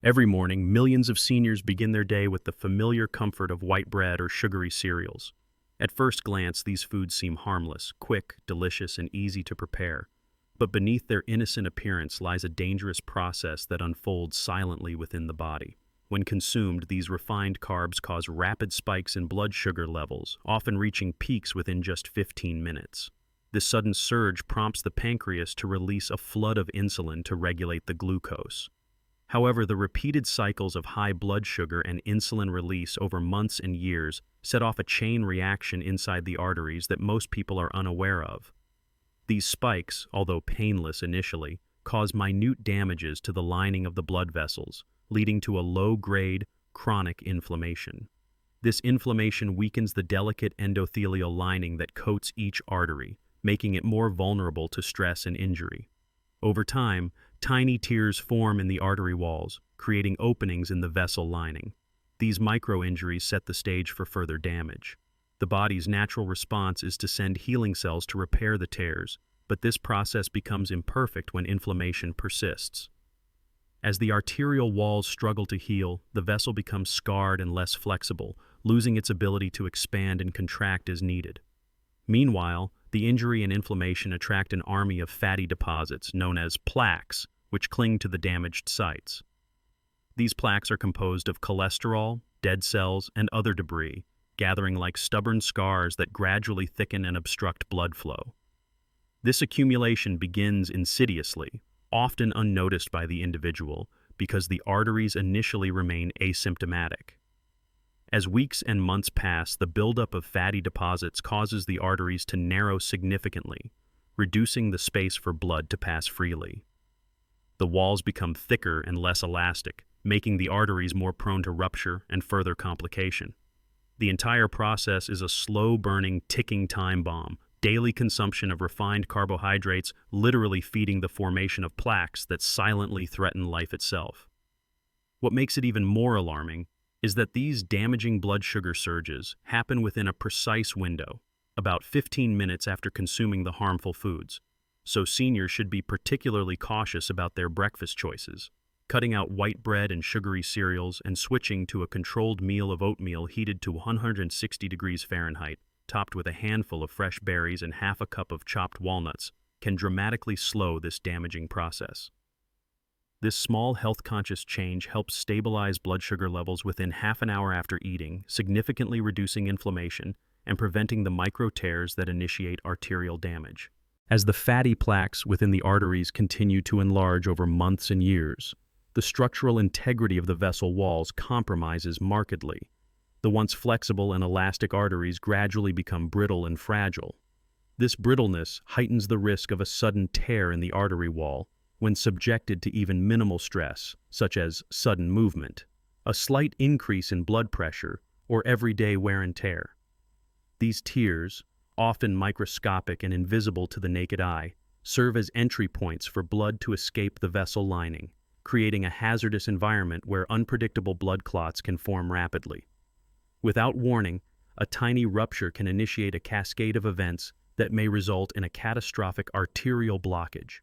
Every morning, millions of seniors begin their day with the familiar comfort of white bread or sugary cereals. At first glance, these foods seem harmless, quick, delicious, and easy to prepare. But beneath their innocent appearance lies a dangerous process that unfolds silently within the body. When consumed, these refined carbs cause rapid spikes in blood sugar levels, often reaching peaks within just 15 minutes. This sudden surge prompts the pancreas to release a flood of insulin to regulate the glucose. However, the repeated cycles of high blood sugar and insulin release over months and years set off a chain reaction inside the arteries that most people are unaware of. These spikes, although painless initially, cause minute damages to the lining of the blood vessels, leading to a low-grade, chronic inflammation. This inflammation weakens the delicate endothelial lining that coats each artery, making it more vulnerable to stress and injury. Over time, tiny tears form in the artery walls, creating openings in the vessel lining. These micro-injuries set the stage for further damage. The body's natural response is to send healing cells to repair the tears, but this process becomes imperfect when inflammation persists. As the arterial walls struggle to heal, the vessel becomes scarred and less flexible, losing its ability to expand and contract as needed. Meanwhile, the injury and inflammation attract an army of fatty deposits known as plaques, which cling to the damaged sites. These plaques are composed of cholesterol, dead cells, and other debris, gathering like stubborn scars that gradually thicken and obstruct blood flow. This accumulation begins insidiously, often unnoticed by the individual, because the arteries initially remain asymptomatic. As weeks and months pass, the buildup of fatty deposits causes the arteries to narrow significantly, reducing the space for blood to pass freely. The walls become thicker and less elastic, making the arteries more prone to rupture and further complication. The entire process is a slow-burning, ticking time bomb, daily consumption of refined carbohydrates literally feeding the formation of plaques that silently threaten life itself. What makes it even more alarming is that these damaging blood sugar surges happen within a precise window, about 15 minutes after consuming the harmful foods. So seniors should be particularly cautious about their breakfast choices, cutting out white bread and sugary cereals and switching to a controlled meal of oatmeal heated to 160 degrees Fahrenheit, topped with a handful of fresh berries and half a cup of chopped walnuts, can dramatically slow this damaging process. This small health-conscious change helps stabilize blood sugar levels within half an hour after eating, significantly reducing inflammation and preventing the micro-tears that initiate arterial damage. As the fatty plaques within the arteries continue to enlarge over months and years, the structural integrity of the vessel walls compromises markedly. The once flexible and elastic arteries gradually become brittle and fragile. This brittleness heightens the risk of a sudden tear in the artery wall when subjected to even minimal stress, such as sudden movement, a slight increase in blood pressure, or everyday wear and tear. These tears, often microscopic and invisible to the naked eye, serve as entry points for blood to escape the vessel lining, creating a hazardous environment where unpredictable blood clots can form rapidly. Without warning, a tiny rupture can initiate a cascade of events that may result in a catastrophic arterial blockage.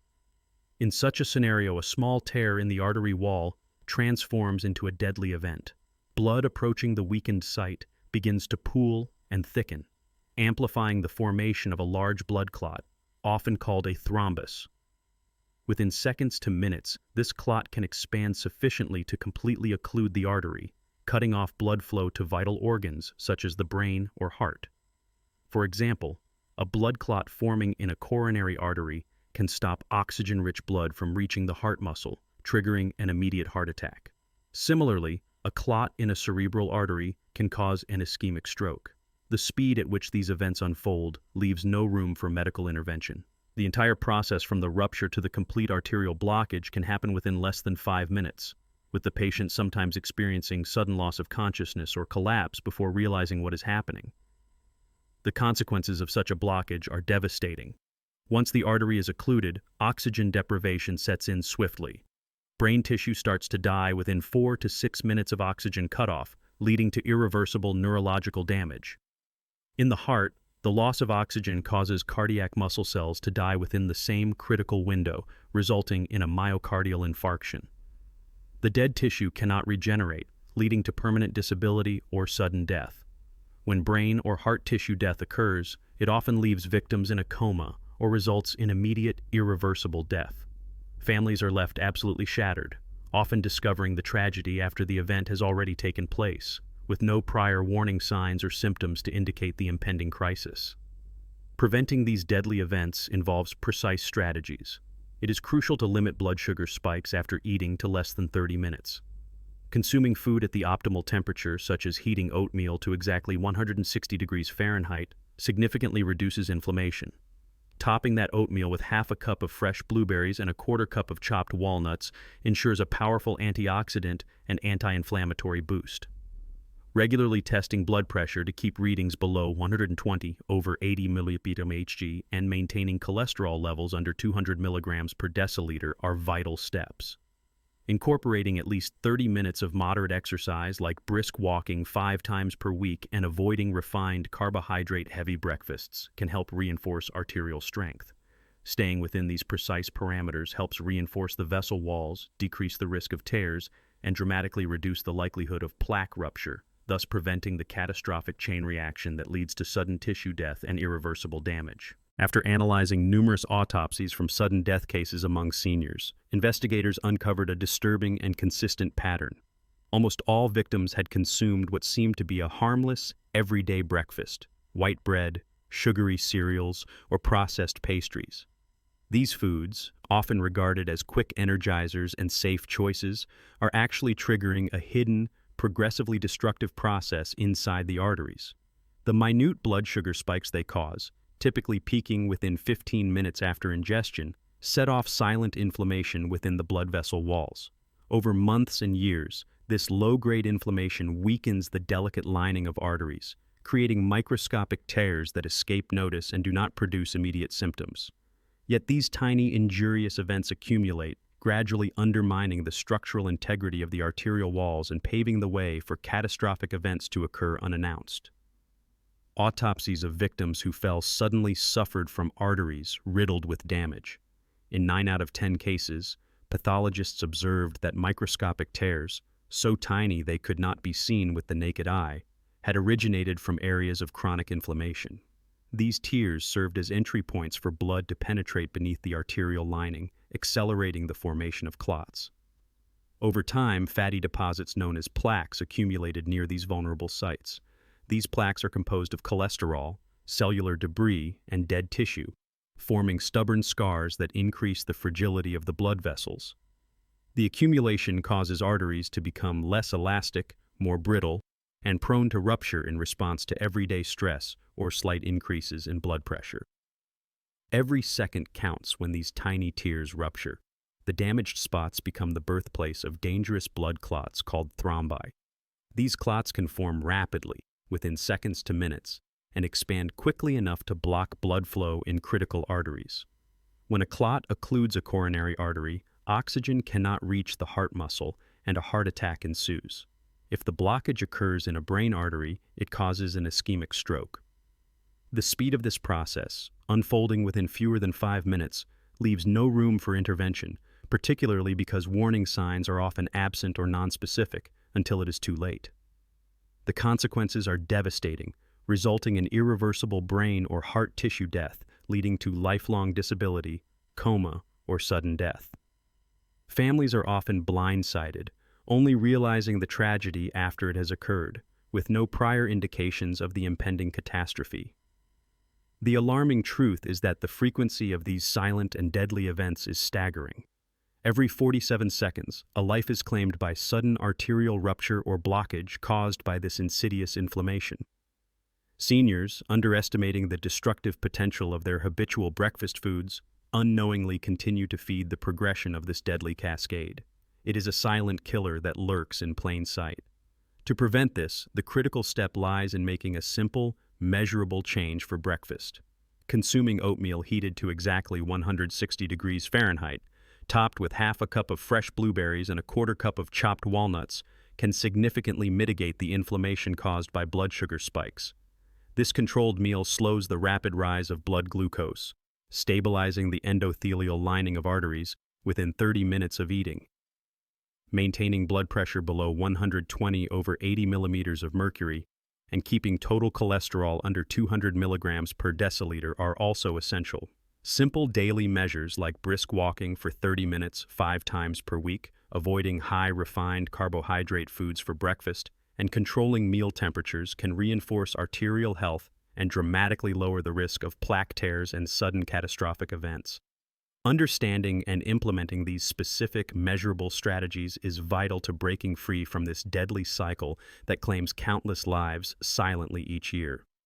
In such a scenario, a small tear in the artery wall transforms into a deadly event. Blood approaching the weakened site begins to pool and thicken, amplifying the formation of a large blood clot, often called a thrombus. Within seconds to minutes, this clot can expand sufficiently to completely occlude the artery, cutting off blood flow to vital organs such as the brain or heart. For example, a blood clot forming in a coronary artery can stop oxygen-rich blood from reaching the heart muscle, triggering an immediate heart attack. Similarly, a clot in a cerebral artery can cause an ischemic stroke. The speed at which these events unfold leaves no room for medical intervention. The entire process from the rupture to the complete arterial blockage can happen within less than 5 minutes, with the patient sometimes experiencing sudden loss of consciousness or collapse before realizing what is happening. The consequences of such a blockage are devastating. Once the artery is occluded, oxygen deprivation sets in swiftly. Brain tissue starts to die within 4 to 6 minutes of oxygen cutoff, leading to irreversible neurological damage. In the heart, the loss of oxygen causes cardiac muscle cells to die within the same critical window, resulting in a myocardial infarction. The dead tissue cannot regenerate, leading to permanent disability or sudden death. When brain or heart tissue death occurs, it often leaves victims in a coma or results in immediate, irreversible death. Families are left absolutely shattered, often discovering the tragedy after the event has already taken place, with no prior warning signs or symptoms to indicate the impending crisis. Preventing these deadly events involves precise strategies. It is crucial to limit blood sugar spikes after eating to less than 30 minutes. Consuming food at the optimal temperature, such as heating oatmeal to exactly 160 degrees Fahrenheit, significantly reduces inflammation. Topping that oatmeal with half a cup of fresh blueberries and a quarter cup of chopped walnuts ensures a powerful antioxidant and anti-inflammatory boost. Regularly testing blood pressure to keep readings below 120/80 mmHg and maintaining cholesterol levels under 200 milligrams per deciliter are vital steps. Incorporating at least 30 minutes of moderate exercise like brisk walking 5 times per week and avoiding refined carbohydrate-heavy breakfasts can help reinforce arterial strength. Staying within these precise parameters helps reinforce the vessel walls, decrease the risk of tears, and dramatically reduce the likelihood of plaque rupture, thus preventing the catastrophic chain reaction that leads to sudden tissue death and irreversible damage. After analyzing numerous autopsies from sudden death cases among seniors, investigators uncovered a disturbing and consistent pattern. Almost all victims had consumed what seemed to be a harmless, everyday breakfast: white bread, sugary cereals, or processed pastries. These foods, often regarded as quick energizers and safe choices, are actually triggering a hidden, progressively destructive process inside the arteries. The minute blood sugar spikes they cause, typically peaking within 15 minutes after ingestion, set off silent inflammation within the blood vessel walls. Over months and years, this low-grade inflammation weakens the delicate lining of arteries, creating microscopic tears that escape notice and do not produce immediate symptoms. Yet these tiny injurious events accumulate, gradually undermining the structural integrity of the arterial walls and paving the way for catastrophic events to occur unannounced. Autopsies of victims who fell suddenly suffered from arteries riddled with damage. In 9 out of 10 cases, pathologists observed that microscopic tears, so tiny they could not be seen with the naked eye, had originated from areas of chronic inflammation. These tears served as entry points for blood to penetrate beneath the arterial lining, accelerating the formation of clots. Over time, fatty deposits known as plaques accumulated near these vulnerable sites. These plaques are composed of cholesterol, cellular debris, and dead tissue, forming stubborn scars that increase the fragility of the blood vessels. The accumulation causes arteries to become less elastic, more brittle, and prone to rupture in response to everyday stress or slight increases in blood pressure. Every second counts when these tiny tears rupture. The damaged spots become the birthplace of dangerous blood clots called thrombi. These clots can form rapidly, within seconds to minutes, and expand quickly enough to block blood flow in critical arteries. When a clot occludes a coronary artery, oxygen cannot reach the heart muscle and a heart attack ensues. If the blockage occurs in a brain artery, it causes an ischemic stroke. The speed of this process, unfolding within fewer than 5 minutes, leaves no room for intervention, particularly because warning signs are often absent or nonspecific until it is too late. The consequences are devastating, resulting in irreversible brain or heart tissue death, leading to lifelong disability, coma, or sudden death. Families are often blindsided, only realizing the tragedy after it has occurred, with no prior indications of the impending catastrophe. The alarming truth is that the frequency of these silent and deadly events is staggering. Every 47 seconds, a life is claimed by sudden arterial rupture or blockage caused by this insidious inflammation. Seniors, underestimating the destructive potential of their habitual breakfast foods, unknowingly continue to feed the progression of this deadly cascade. It is a silent killer that lurks in plain sight. To prevent this, the critical step lies in making a simple, measurable change for breakfast. Consuming oatmeal heated to exactly 160 degrees Fahrenheit, topped with half a cup of fresh blueberries and a quarter cup of chopped walnuts, can significantly mitigate the inflammation caused by blood sugar spikes. This controlled meal slows the rapid rise of blood glucose, stabilizing the endothelial lining of arteries within 30 minutes of eating. maintaining blood pressure below 120 over 80 millimeters of mercury, and keeping total cholesterol under 200 milligrams per deciliter are also essential. Simple daily measures like brisk walking for 30 minutes 5 times per week, avoiding high refined carbohydrate foods for breakfast, and controlling meal temperatures can reinforce arterial health and dramatically lower the risk of plaque tears and sudden catastrophic events. Understanding and implementing these specific, measurable strategies is vital to breaking free from this deadly cycle that claims countless lives silently each year.